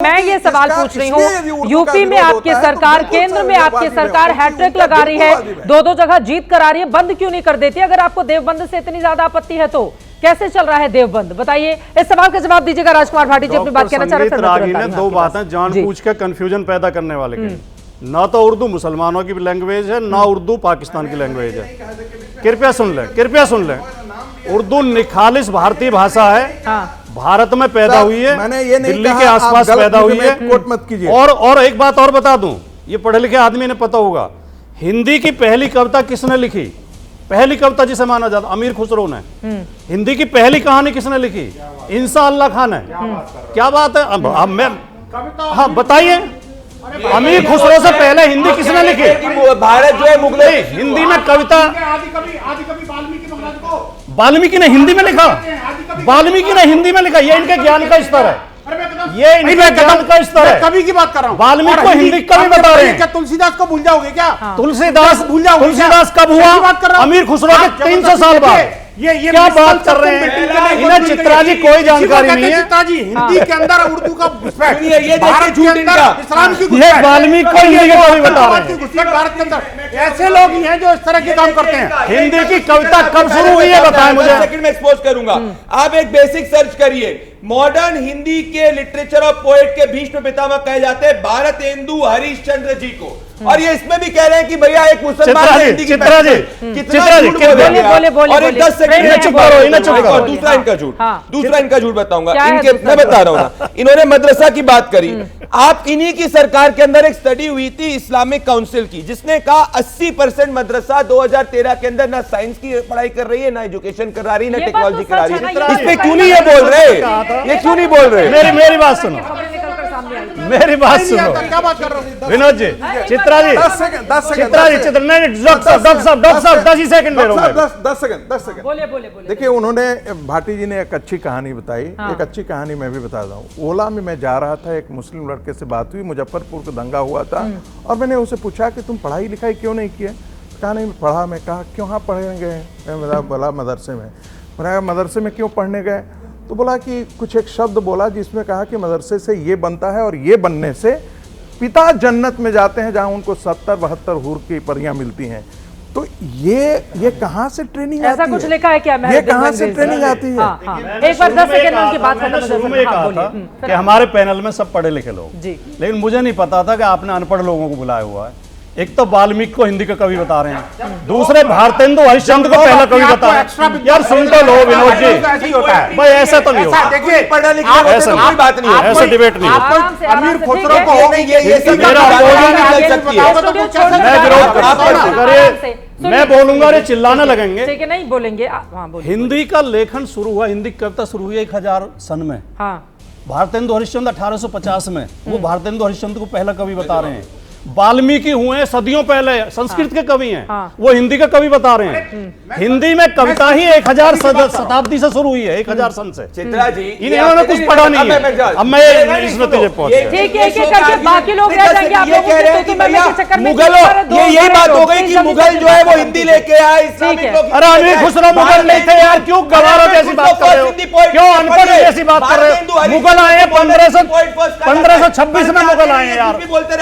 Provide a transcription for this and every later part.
मैं ये सवाल पूछ रही हूँ, यूपी में आपकी सरकार, केंद्र में आपकी सरकार हैट्रिक लगा रही है, दो जगह जीत करा रही है, बंद क्यों नहीं कर देती? अगर आपको देवबंद से इतनी ज्यादा आपत्ति है तो कैसे चल रहा है देवबंद? बताइए, इस सवाल का जवाब दीजिएगा। राजकुमार भाटी जी अपनी बात कहना चाह रहे हैं। दो बातें जानबूझ के कंफ्यूजन पैदा करने वाले के, ना तो उर्दू मुसलमानों की लैंग्वेज है, ना उर्दू पाकिस्तान की लैंग्वेज है। कृपया सुन लें, कृपया सुन लें। उर्दू निखालिस भारतीय भाषा है, भारत में पैदा हुई है, मैंने ये नहीं दिल्ली के आसपास पैदा हुई है। कोट मत कीजिए। और एक बात और बता दूं, ये पढ़े लिखे आदमी ने पता होगा, हिंदी की पहली कविता किसने लिखी? पहली कविता जिसे माना जाता, अमीर खुसरो ने। हिंदी की पहली कहानी किसने लिखी? इंशाअल्लाह खान है। क्या बात है? अब मैं, हाँ बताइए, अमीर खुसरो से पहले हिंदी किसने लिखी? भारत जो है मुगलों, हिंदी में कविता वाल्मीकि ने हिंदी में लिखा, वाल्मीकि ने हिंदी में लिखा। ये इनके ज्ञान का स्तर है, ये इनके ज्ञान का स्तर है। कवि की बात कर रहा हूँ, वाल्मीकि को हिंदी कवि बता रहे हैं। क्या तुलसीदास को भूल जाओगे क्या? तुलसीदास भूल जाओगे? तुलसीदास कब हुआ? अमीर खुसरो के 300 साल बाद। ये क्या बात कर रहे हैं? इन्हें चित्रा जी कोई जानकारी नहीं है। चित्रा जी, हिंदी के अंदर उर्दू का घुसपैठ, ये भारत के अंदर इस्लाम की ये वाल्मीकि को हिंदी के कवि बता रहे हैं। भारत के अंदर ऐसे लोग ही हैं जो इस तरह के काम करते हैं। हिंदी की कविता कब शुरू हुई है बताएं मुझे। सेकंड में एक्सपोज करूंगा। आप एक बेसिक सर्च करिए, मॉडर्न हिंदी के लिटरेचर ऑफ पोएट के भीष्म पितामह कहे जाते हैं भारतेंदु हरिश्चंद्र जी को, और ये इसमें भी कह रहे हैं कि भैया एक मुसलमान हिंदी की चित्रा जी बोले और एक 10 सेकंड चुप करो, इन्हें चुप करो। दूसरा इनका झूठ, दूसरा इनका झूठ बताऊंगा। इनके मैं बता रहा हूं ना, इन्होंने मदरसा की बात करी। आप इन्हीं की सरकार के अंदर एक स्टडी हुई थी इस्लामिक काउंसिल की, जिसने कहा 80% मदरसा 2013 के अंदर ना साइंस की पढ़ाई कर रही है, ना एजुकेशन करा रही है, ना टेक्नोलॉजी करा रही है। इस पे क्यों नहीं ये बोल रहे? ये क्यों नहीं बोल रहे? मेरी बात सुनो, मेरी बात सुनो। क्या बात कर रहे हो विनोद जी, चित्रा जी, 10 सेकंड चित्रा जी, चित्र नहीं, डॉक्टर साहब 10 ही सेकंड दे रहा हूं। 10 सेकंड। बोले। देखिए, उन्होंने भाटी जी ने एक अच्छी कहानी बताई। एक अच्छी कहानी मैं भी बता दूं। ओला में मैं जा रहा था, एक मुस्लिम लड़के से बात हुई, मुजफ्फरपुर का दंगा हुआ था, और मैंने उसे पूछा कि तुम पढ़ाई लिखाई क्यों नहीं किए? कहा नहीं पढ़ा। मैं कहा क्यों? हाँ पढ़ने गए। मैं बोला मदरसे में। मैंने मदरसे में क्यों पढ़ने गए? तो बोला कि कुछ एक शब्द बोला जिसमें कहा कि मदरसे से ये बनता है और ये बनने से पिता जन्नत में जाते हैं, जहां उनको 70-72 हूर की परियां मिलती हैं। तो ये कहां से ट्रेनिंग आती है? ऐसा कुछ लिखा है क्या? ये कहां से ट्रेनिंग आती है? एक बार 10 सेकंड उनकी बात खत्म शुरू में कहा था कि हमारे पैनल में सब पढ़े लिखे लोग, लेकिन मुझे नहीं पता था कि आपने अनपढ़ लोगों को बुलाया हुआ है। एक तो वाल्मीकि को हिंदी का कवि बता रहे हैं, दूसरे भारतेंदु हरिश्चंद्र को पहला कवि बता रहे हैं। यार सुन तो लो विनोद जी, भाई ऐसा तो नहीं होता। देखिए, पढ़ा लिखा ऐसा कोई बात नहीं है, ऐसा डिबेट नहीं होता। अमीर खुसरो को हो गई ये सब मेरा नहीं चल सकती है। मैं विरोध करता, मैं बोलूंगा अरे चिल्लाने लगेंगे। ठीक है, नहीं बोलेंगे। हिंदी का लेखन शुरू हुआ, हिंदी की कविता शुरू हुई 1000 सन में। भारतेंदु हरिश्चंद्र 1850 में, वो भारतेंदु हरिश्चंद्र को पहला कवि बता रहे हैं। वाल्मीकि हुए सदियों पहले, संस्कृत के कवि हैं, वो हिंदी का कवि बता रहे हैं। हिंदी में कविता ही 1000 शताब्दी से शुरू हुई है, 1000 सन से। चित्रा जी, इन्होंने कुछ पढ़ा नहीं है। अब मैं इस नतीजे पहुंच गया। ठीक है, एक-एक करके बाकी लोग रह जाएंगे। आप लोगों कह रहे हैं कि भैया मुगलों, ये यही बात हो गई कि मुगल जो है वो हिंदी लेके आए, इस्लामिक लोग। अरे अमीर खुसरो मुगल नहीं थे यार, क्यों गवारों जैसी बात कर रहे हो? क्यों अनपढ़ जैसी बात कर रहे हो? मुगल आए 1526 में मुगल आए यार,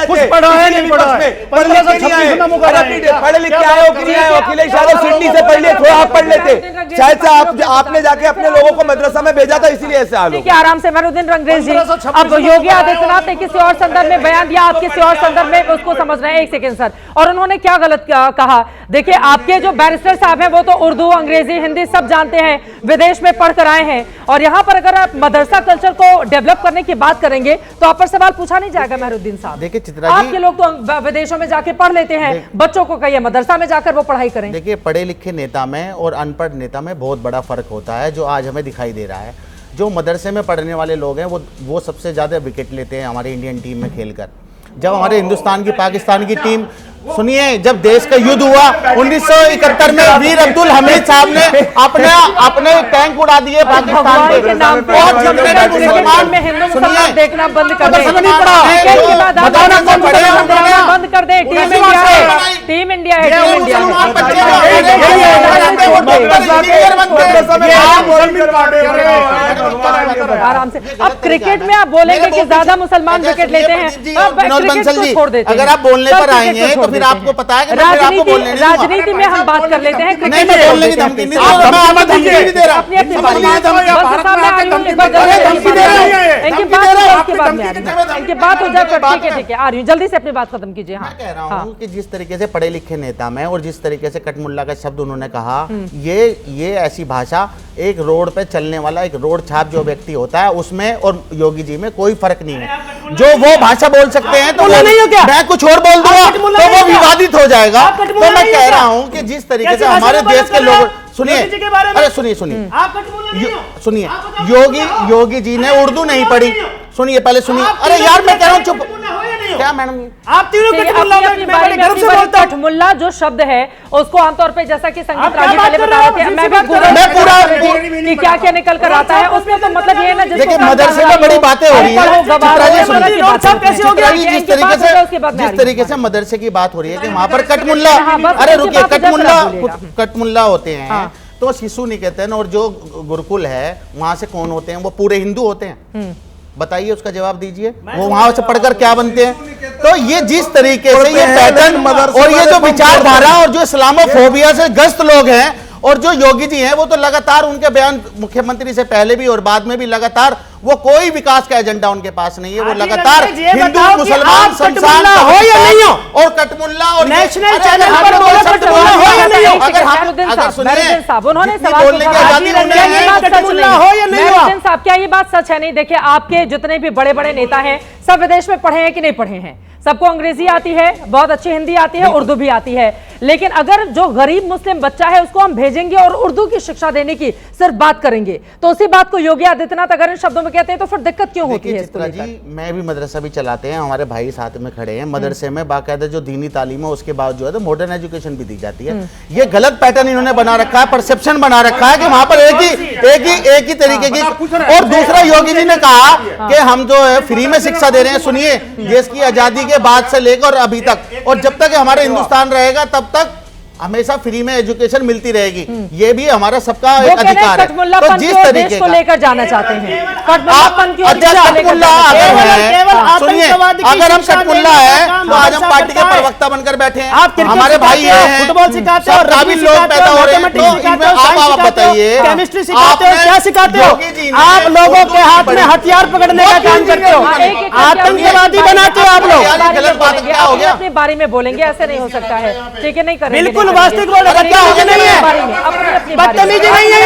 कुछ पढ़ा है नहीं पढ़ा है? 1526 में मुगल आए। पढ़े लिख के आए हो कि नहीं आए हो? अखिलेश यादव सिडनी से पढ़ लिए, थोड़ा आप पढ़ लेते। शायद से आपने जाके अपने लोगों को मदरसा में भेजा था, इसीलिए ऐसे हाल हो। ठीक है, आराम से। मरुद्दीन रंगरेज जी, अब योगी आदित्यनाथ ने किसी और संदर्भ में बयान दिया, आप किसी और संदर्भ में उसको समझ रहे हैं। एक सेकंड सर, और उन्होंने क्या गलत कहा? देखिए, आपके जो बैरिस्टर साहब हैं वो तो उर्दू, अंग्रेजी, हिंदी सब जानते हैं, विदेश में पढ़ कर आए हैं, और यहाँ पर अगर आप मदरसा कल्चर को डेवलप करने की बात करेंगे तो आप पर सवाल पूछा नहीं जाएगा। महरुद्दीन साहब, देखिए चित्रा जी, आपके लोग तो विदेशों में जाके पढ़ लेते हैं, बच्चों को कहिए मदरसा में जाकर वो पढ़ाई करें। देखिए, पढ़े लिखे नेता में और अनपढ़ नेता में बहुत बड़ा फर्क होता है, जो आज हमें दिखाई दे रहा है। जो मदरसे में पढ़ने वाले लोग हैं वो सबसे ज्यादा विकेट लेते हैं हमारी इंडियन टीम में खेलकर। जब हमारे हिंदुस्तान की, पाकिस्तान की टीम सुनिए, जब देश का युद्ध हुआ 1971 में वीर अब्दुल हमीद साहब ने अपने टैंक उड़ा दिए पाकिस्तान के नाम पे और जितने भी मुसलमान में हिंदू सुनिए, मुसलमान देखना बंद कर दे, नहीं पड़ा बंद कर दे। टीम इंडिया है, टीम इंडिया है, टीम इंडिया है। आराम से। अब क्रिकेट में आप बोलेंगे कि ज्यादा मुसलमान विकेट लेते हैं, विनोद बंसल जी, अगर आप बोलने पर आएंगे तो फिर आपको पता है कि मैं फिर आपको बोलने नहीं दूंगा। राजनीति में हम बात कर लेते हैं, क्रिकेट नहीं, मैं बोलने की धमकी नहीं दे रहा, मैं आपको धमकी नहीं दे रहा। अपनी अपनी बारी में बस सामने आ रही हूँ, इनकी बात उसके बाद में आ रही हूँ, इनकी बात हो जाए ठीक है आ रही हूँ, जल्दी से अपनी बात खत्म कीजिए। हाँ, मैं कह रहा हूँ कि जिस तरीके से पढ़े लिखे नेता में और जिस तरीके से कटमुल्ला का शब्द उन्होंने कहा, ये ऐसी भाषा, एक रोड पे चलने वाला एक रोड छाप जो व्यक्ति होता है उसमें और योगी जी में कोई फर्क नहीं है। जो वो भाषा बोल सकते हैं तो मैं कुछ और बोल दूंगा तो वो विवादित हो जाएगा। तो मैं कह रहा हूं कि जिस तरीके से हमारे देश के लोग, सुनिए, अरे सुनिए, योगी जी ने उर्दू नहीं पढ़ी। सुनिए, पहले सुनिए। अरे यार, मैं कह रहा हूँ चुप। क्या मैडम, आप तीनों कटमुल्ला जो शब्द है उसको आमतौर पे, जैसा कि संगीत राजी पहले बता रहे थे, मैं भी कि क्या क्या निकल कर आता है उसमें, तो मतलब ये है ना, देखिए मदरसे में बड़ी बातें हो रही है, जिस तरीके से मदरसे की बात हो रही है कि वहां पर कटमुल्ला, अरे रुकिए, कटमुल्ला होते हैं तो शिशु निकेतन और जो गुरुकुल है वहां से कौन होते हैं? वो पूरे हिंदू होते हैं? बताइए, उसका जवाब दीजिए। वो वहां से पढ़कर क्या बनते हैं? तो ये जिस तरीके से ये पैटर्न और ये जो विचारधारा और जो इस्लामोफोबिया से ग्रस्त लोग हैं और जो योगी जी हैं, वो तो लगातार उनके बयान मुख्यमंत्री से पहले भी और बाद में भी लगातार, वो कोई विकास का एजेंडा उनके पास नहीं है। वो लगातार हिंदू मुसलमान शमशान हो या नहीं हो, और कटमुल्ला और नेशनल चैनल पर बोलो कटमुल्ला हो या नहीं हो। अगर सुनिए, उन्होंने सवाल बोलने की आजादी कटमुल्ला हो या नहीं हो साहब, क्या ये बात सच है? नहीं, देखिए आपके जितने भी बड़े बड़े नेता हैं सब विदेश में पढ़े हैं कि नहीं पढ़े हैं? सबको अंग्रेजी आती है, बहुत अच्छी हिंदी आती है, उर्दू भी आती है, लेकिन अगर जो गरीब मुस्लिम बच्चा है उसको हम भेजेंगे और उर्दू की शिक्षा देने की सिर्फ बात करेंगे, तो उसी बात को योगी आदित्यनाथ अगर इन शब्दों में कहते हैं तो फिर दिक्कत क्यों होती है? चित्रा जी, मैं भी मदरसा भी चलाते हैं, हमारे भाई साथ में खड़े हैं। मदरसे में बाकायदा जो दीनी तालीम है उसके बाद जो है तो मॉडर्न एजुकेशन भी दी जाती है। ये गलत पैटर्न इन्होंने बना रखा है, परसेप्शन बना रखा है कि वहां पर एक ही तरीके की। और दूसरा, योगी जी ने कहा कि हम जो है फ्री में शिक्षा दे रहे हैं। सुनिए, देश की आजादी के बाद से लेकर अभी तक, और जब तक हमारे हिंदुस्तान रहेगा तब तक हमेशा फ्री में एजुकेशन मिलती रहेगी। ये भी हमारा सबका एक अधिकार है। तो जिस तरीके को लेकर जाना चाहते हैं, कटमुल्ला सुनिए, अगर हम कटमुल्ला है तो आज हम पार्टी के प्रवक्ता बनकर बैठे हैं, हमारे भाई हैं, फुटबॉल सिखाते हैं, काबिल लोग पैदा हो रहे हैं, तो इनमें आप बताइए, केमिस्ट्री सिखाते हो, क्या सिखाते हो? आप लोगों के हाथ में हथियार पकड़ने का काम करते हो, आतंकवादी बनाते हो आप लोग। गलत बात क्या हो गया? अपने बारे में बोलेंगे, ऐसे नहीं हो सकता है, ठीक है? नहीं करेंगे, बिल्कुल वास्तविक रोड क्या हो नहीं है, बदतमीजी नहीं है।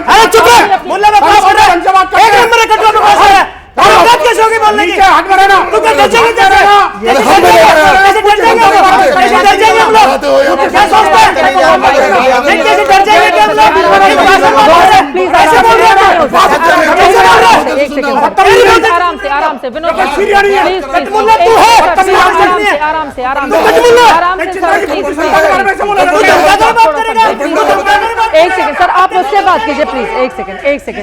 अरे चुप है, मुल्ला बकवास कर रहा है, एक नंबर है कटवा बकवास कर रहा है। बात कैसे होगी बोलने की? हट कर ना, तू क्या डर जाएंगे? कैसे डर जाएंगे? कैसे डर जाएंगे हम लोग? क्या सोचते हैं? कैसे डर जाएंगे हम लोग? प्लीज ऐसे बोल रहे हैं, कैसे बोल रहे हैं? एक सेकंड, आराम से विनोद, प्लीज, कटमुल्ला तू है, आराम से एक सेकंड सर, आप मुझसे बात कीजिए प्लीज। एक सेकंड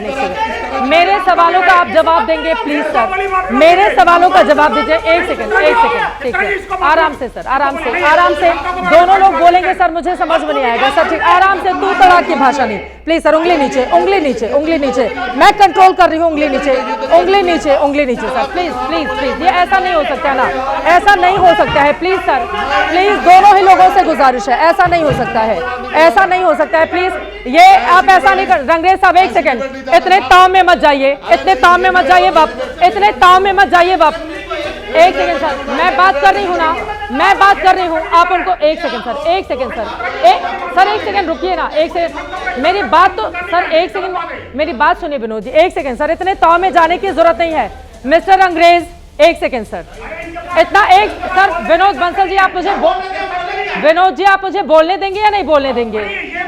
मेरे सवालों का आप जवाब देंगे प्लीज सर, मेरे सवालों का जवाब दीजिए। एक सेकंड ठीक है, आराम से सर, आराम से दोनों लोग बोलेंगे सर, मुझे समझ में नहीं आएगा सर, ठीक, आराम से, तू तड़ाक की भाषा नहीं प्लीज सर। उंगली नीचे, मैं कंट्रोल कर रही हूँ, उंगली नीचे सर, प्लीज, ये ऐसा नहीं हो सकता ना, ऐसा नहीं हो सकता है, प्लीज सर, प्लीज, दोनों ही लोगों से गुजारिश है, ऐसा नहीं हो सकता है, प्लीज, ये आप ऐसा नहीं कर। रंगरेज साहब एक सेकंड, इतने ताव में मत जाइए बाप, इतने ताव में मत जाइए बाप। एक सेकंड सर, मैं बात कर रही हूँ, आप उनको एक सेकंड सर, एक सेकंड रुकिए ना, एक सेकंड मेरी बात तो सर, एक सेकंड मेरी बात सुनिए विनोद जी, एक सेकंड सर, इतने ताव में जाने की जरूरत नहीं है मिस्टर अंग्रेज, एक सेकंड सर, इतना एक सर, विनोद बंसल जी आप मुझे बोलने देंगे या नहीं बोलने देंगे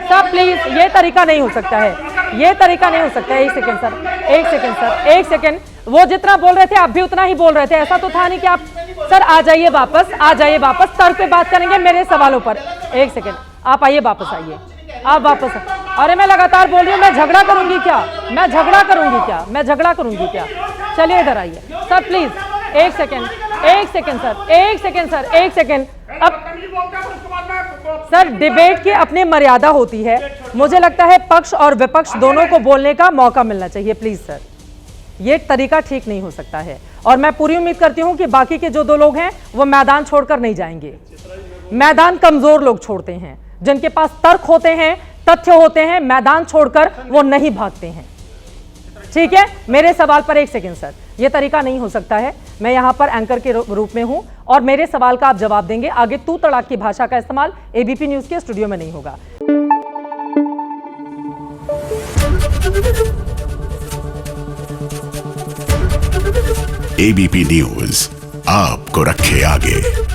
सर? प्लीज, ये तरीका नहीं हो सकता है। ये तरीका नहीं हो सकता। एक सेकंड सर, एक सेकंड सर, एक सेकंड। वो जितना बोल रहे थे आप भी उतना ही बोल रहे थे, ऐसा तो था नहीं कि आप सर आ जाइए वापस, आ जाइए वापस, तर्क पे बात करेंगे मेरे सवालों पर। एक सेकंड, आप आइए वापस, आइए आप वापस। अरे मैं लगातार बोल रही हूँ, मैं झगड़ा करूंगी क्या, मैं झगड़ा करूंगी क्या, मैं झगड़ा करूंगी क्या? चलिए इधर आइए सर प्लीज, एक सेकंड, एक सेकंड सर, एक सेकंड सर, एक सेकंड। अब सर डिबेट की अपनी मर्यादा होती है, मुझे लगता है पक्ष और विपक्ष दोनों को बोलने का मौका मिलना चाहिए। प्लीज सर, ये तरीका ठीक नहीं हो सकता है, और मैं पूरी उम्मीद करती हूं कि बाकी के जो दो लोग हैं वो मैदान छोड़कर नहीं जाएंगे। मैदान कमजोर लोग छोड़ते हैं, जिनके पास तर्क होते हैं, तथ्य होते हैं, मैदान छोड़कर वो नहीं भागते हैं। ठीक है, मेरे सवाल पर एक सेकंड सर, ये तरीका नहीं हो सकता है। मैं यहां पर एंकर के रूप में हूं और मेरे सवाल का आप जवाब देंगे। आगे तू तड़ाक की भाषा का इस्तेमाल एबीपी न्यूज के स्टूडियो में नहीं होगा। एबीपी न्यूज आपको रखे आगे।